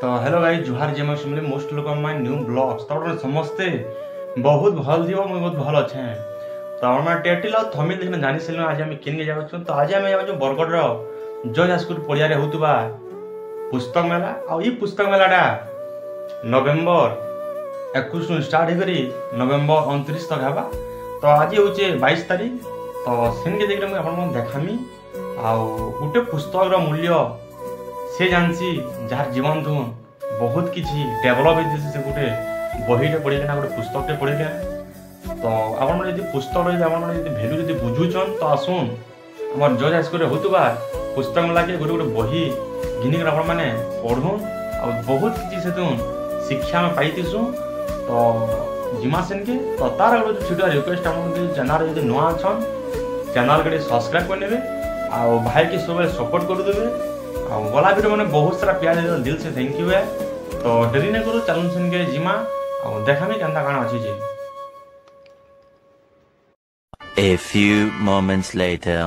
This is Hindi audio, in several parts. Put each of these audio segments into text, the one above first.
तो हेलो गाइस जुहार जे मैं सुनले मोस्ट लोक माय न्यू ब्लॉग्स तो समस्ते बहुत भल दियो मैं बहुत भल अच्छे तो हम टाइटल और थंबनेल देखना जानि सिल आज हम किन के जाउ तो आज हम जो बरगढ़ रो जज हाईस्कूल पड़िया रे होतबा पुस्तक मेला आ ई पुस्तक मेलाटा नवेम्बर 21 नु स्टार्ट हे करी नवेम्बर 29 तक हेबा तो आज होचे 22 तारीख तो सेन के देखले मैं आपन देखामी आ गुटे पुस्तक रो मूल्य से जानसी जार जीवन धु बहुत किसी डेभलप होती से गोटे बहीटे पढ़े गोटे पुस्तकटे पढ़े तो आपड़ यदि पुस्तक आप भैल्यू जब बुझुचन तो आसुन आम जज हाईस्कूल होता पुस्तक मेला के गोटे गोटे बही घिनिक आप पढ़ुन आ बहुत किसी से शिक्षा में पाईसु तो जिमा सेन के तो तार गोटे छोटा रिक्वेस्ट आप चैनल यदि नुआ अच्छन चैनल के सब्सक्राइब करने आ भाई के सब सपोर्ट करदे गला वीडियो मैंने बहुत सारा प्यार दिल से थैंक यू है तो डेरी नहीं करो चलन सुन के जिमा और देखा में केंता काना अच्छी जी। A few moments later.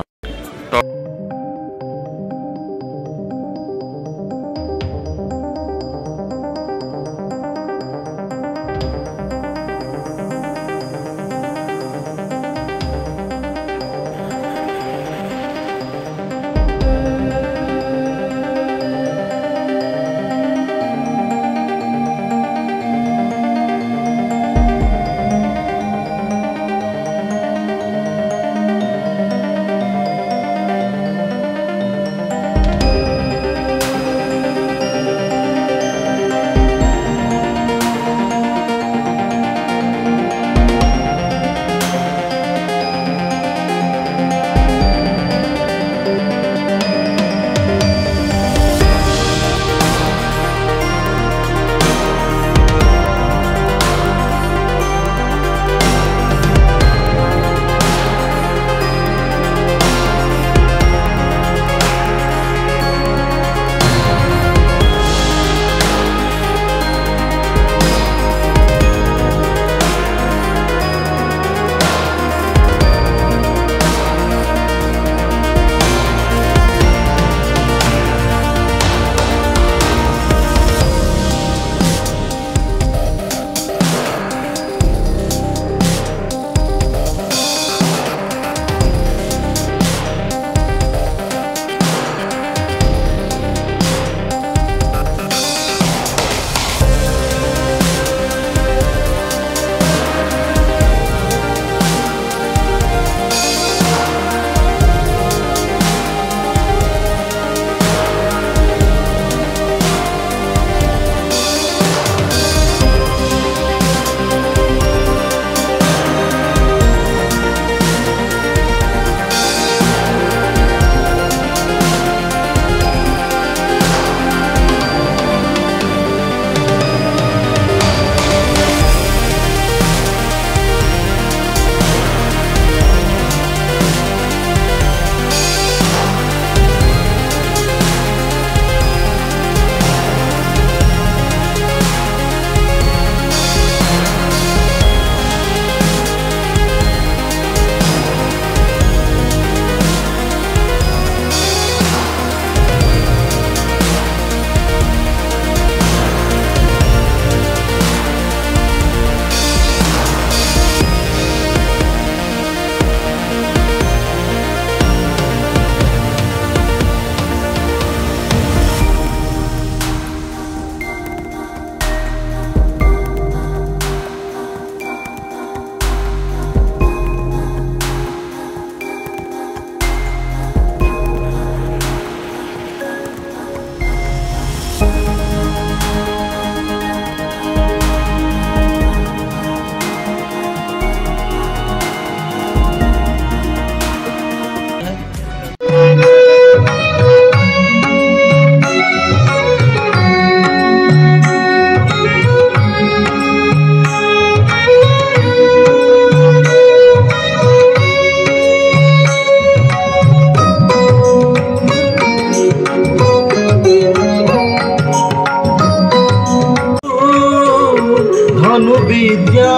विद्या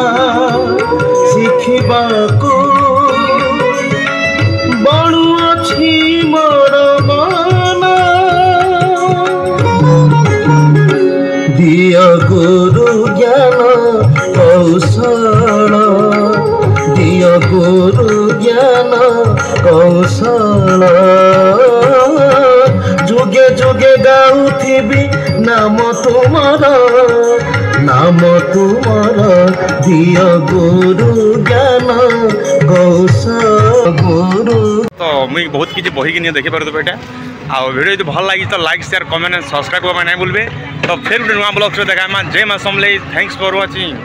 शिखिबाको बणुअछि मोर मन गुरु ज्ञान कौशल दिय गुरु ज्ञान कौशल जुगे जुगे गाउथिबी नाम तुमर दिय गुरु ज्ञान कौशल गुरु। तो मुझे बहुत किसी बही कि देखी पारे बेटा आ वीडियो जो भल लगी तो like share comment and subscribe करना नहीं भूलबे। तो फिर गोटे नुआ ब्लॉग देखा जय मां समलेई। Thanks for watching.